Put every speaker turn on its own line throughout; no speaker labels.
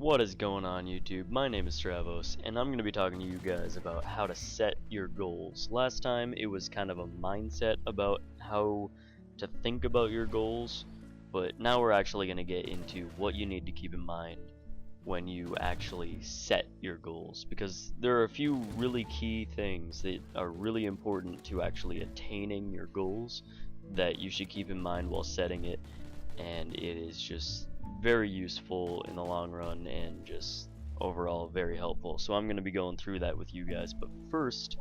What is going on, YouTube? My name is Travos, and I'm going to be talking to you guys about how to set your goals. Last time it was kind of a mindset about how to think about your goals, but now we're actually going to get into what you need to keep in mind when you actually set your goals, because there are a few really key things that are really important to actually attaining your goals that you should keep in mind while setting it, and it is just very useful in the long run and just overall very helpful. So I'm going to be going through that with you guys, but first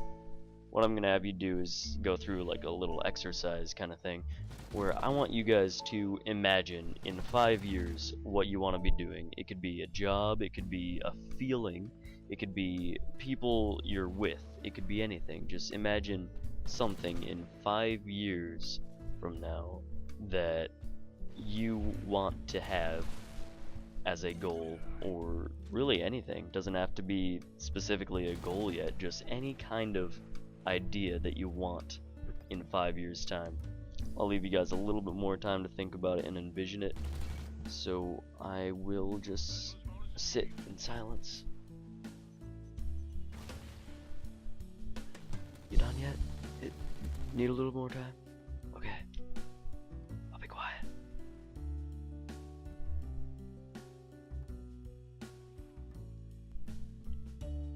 what I'm going to have you do is go through like a little exercise kind of thing where I want you guys to imagine in 5 years what you want to be doing. It could be a job, it could be a feeling, it could be people you're with, it could be anything. Just imagine something in 5 years from now that you want to have as a goal, or really anything. Doesn't have to be specifically a goal yet, just any kind of idea that you want in 5 years time. I'll leave you guys a little bit more time to think about it and envision it, so I will just sit in silence. You done yet? Need a little more time? Okay, I'll be quiet.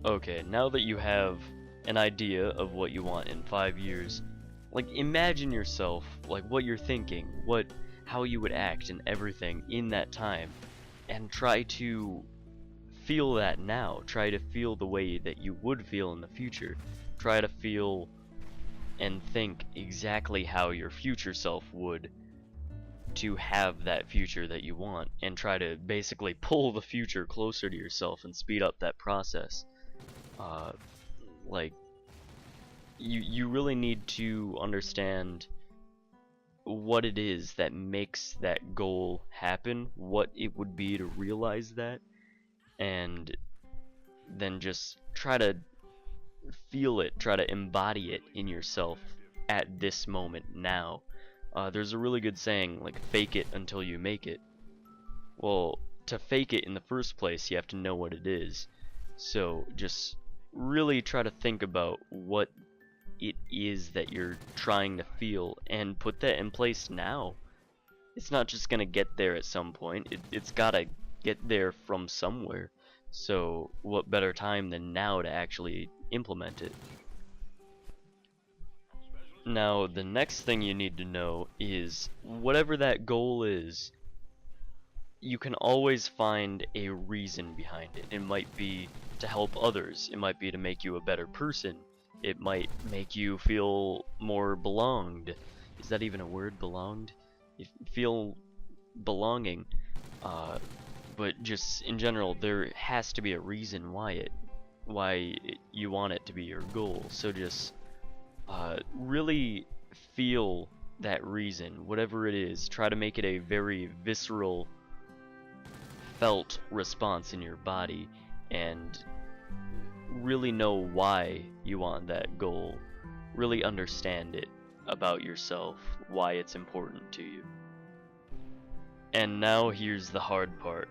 Okay, now that you have an idea of what you want in 5 years, like imagine yourself, like what you're thinking, how you would act and everything in that time, and try to feel that now. Try to feel the way that you would feel in the future. Try to feel and think exactly how your future self would to have that future that you want, and try to basically pull the future closer to yourself and speed up that process. Like you really need to understand what it is that makes that goal happen, what it would be to realize that, and then just try to feel it, try to embody it in yourself at this moment now. There's a really good saying, like, fake it until you make it. Well, to fake it in the first place, you have to know what it is. So just really try to think about what it is that you're trying to feel and put that in place now. It's not just gonna get there at some point, it's gotta get there from somewhere. So what better time than now to actually implement it? Now the next thing you need to know is, whatever that goal is, you can always find a reason behind it. It might be to help others, it might be to make you a better person, it might make you feel more belonged. Is that even a word, belonged? You feel belonging. But just in general, there has to be a reason why you want it to be your goal. So just really feel that reason, whatever it is. Try to make it a very visceral, felt response in your body, and really know why you want that goal. Really understand it about yourself, why it's important to you. And now here's the hard part.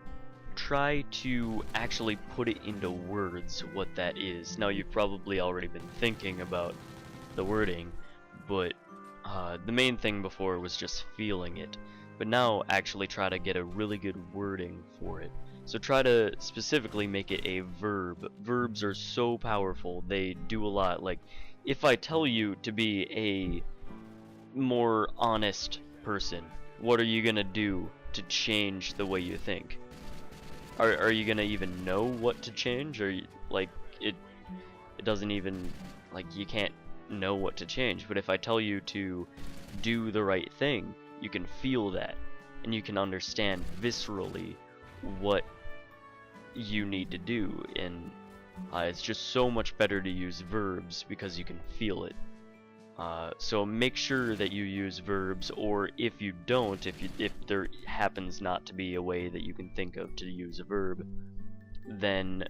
Try to actually put it into words what that is. Now you've probably already been thinking about the wording, but the main thing before was just feeling it. But now actually try to get a really good wording for it. So try to specifically make it a verb. Verbs are so powerful, they do a lot. Like, if I tell you to be a more honest person, what are you gonna do to change the way you think? Are you gonna even know what to change? Or like it doesn't even, like, you can't know what to change. But if I tell you to do the right thing, you can feel that, and you can understand viscerally what you need to do. And it's just so much better to use verbs because you can feel it. So make sure that you use verbs, or if you don't, if there happens not to be a way that you can think of to use a verb, then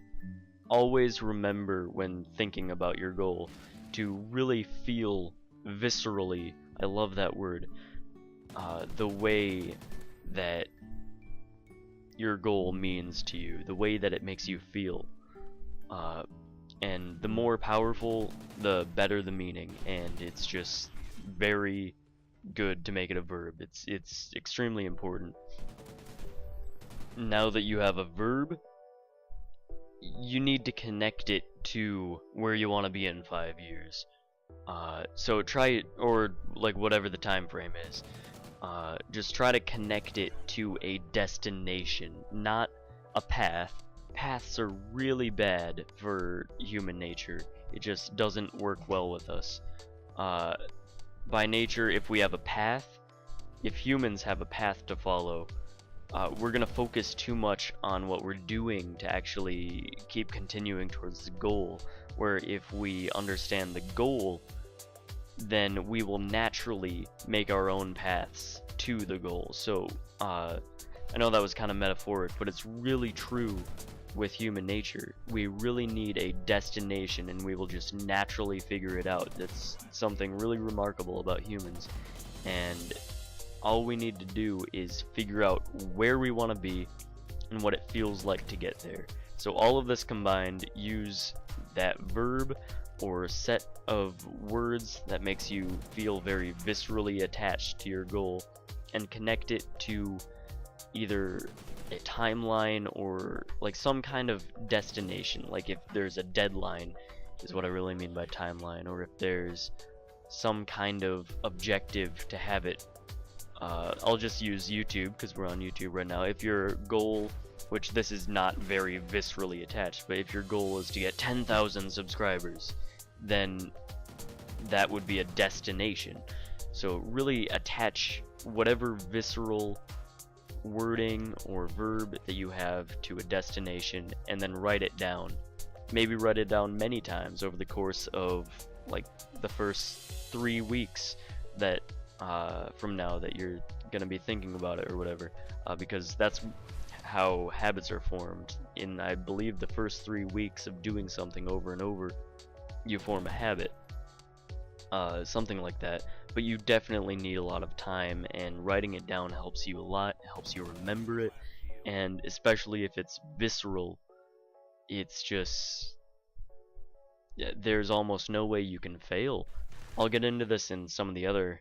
always remember when thinking about your goal to really feel viscerally, I love that word, the way that your goal means to you, the way that it makes you feel. And the more powerful, the better the meaning, and it's just very good to make it a verb. It's extremely important. Now that you have a verb, you need to connect it to where you want to be in 5 years. So try it, or like whatever the time frame is. Just try to connect it to a destination, not a path. Paths are really bad for human nature. It just doesn't work well with us. By nature, if we have a path, if humans have a path to follow, we're gonna focus too much on what we're doing to actually keep continuing towards the goal. Where if we understand the goal, then we will naturally make our own paths to the goal. So, I know that was kind of metaphoric, but it's really true with human nature. We really need a destination, and we will just naturally figure it out. That's something really remarkable about humans. And all we need to do is figure out where we want to be and what it feels like to get there. So all of this combined, use that verb or set of words that makes you feel very viscerally attached to your goal, and connect it to either a timeline or like some kind of destination. Like if there's a deadline is what I really mean by timeline, or if there's some kind of objective to have it. I'll just use YouTube because we're on YouTube right now. If your goal, which this is not very viscerally attached, but if your goal is to get 10,000 subscribers, then that would be a destination. So really attach whatever visceral wording or verb that you have to a destination, and then write it down. Maybe write it down many times over the course of like the first 3 weeks that from now that you're gonna be thinking about it or whatever, because that's how habits are formed. In, I believe, the first 3 weeks of doing something over and over, you form a habit, something like that. But you definitely need a lot of time, and writing it down helps you a lot. It helps you remember it, and especially if it's visceral, it's just, there's almost no way you can fail. I'll get into this in some of the other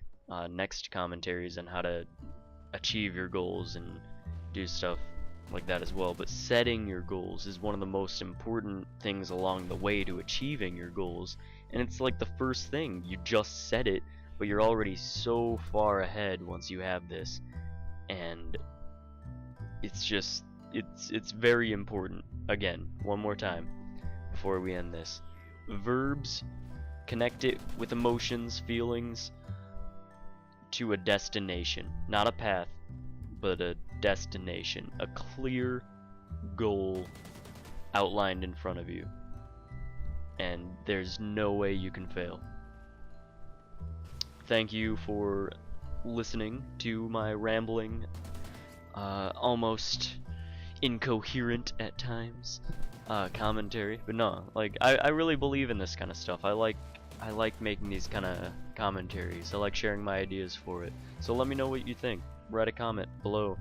next commentaries on how to achieve your goals and do stuff like that as well. But setting your goals is one of the most important things along the way to achieving your goals, and it's like the first thing. You just set it, but you're already so far ahead once you have this, and it's just, it's very important. Again, one more time before we end this: verbs, connect it with emotions, feelings, to a destination, not a path, but a destination, a clear goal outlined in front of you, and there's no way you can fail. Thank you for listening to my rambling, almost incoherent at times, commentary. But no, like, I really believe in this kind of stuff. I like making these kind of commentaries. I like sharing my ideas for it. So let me know what you think. Write a comment below.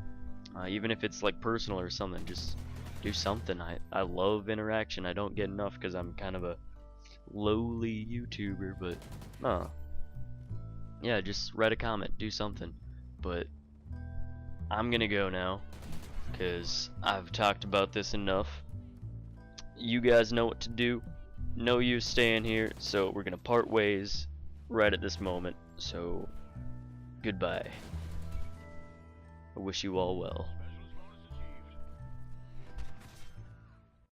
Even if it's like personal or something, just do something. I love interaction. I don't get enough because I'm kind of a lowly YouTuber, but no. Yeah, just write a comment, do something. But I'm gonna go now because I've talked about this enough. You guys know what to do. No use staying here, so we're gonna part ways right at this moment. So goodbye. I wish you all well.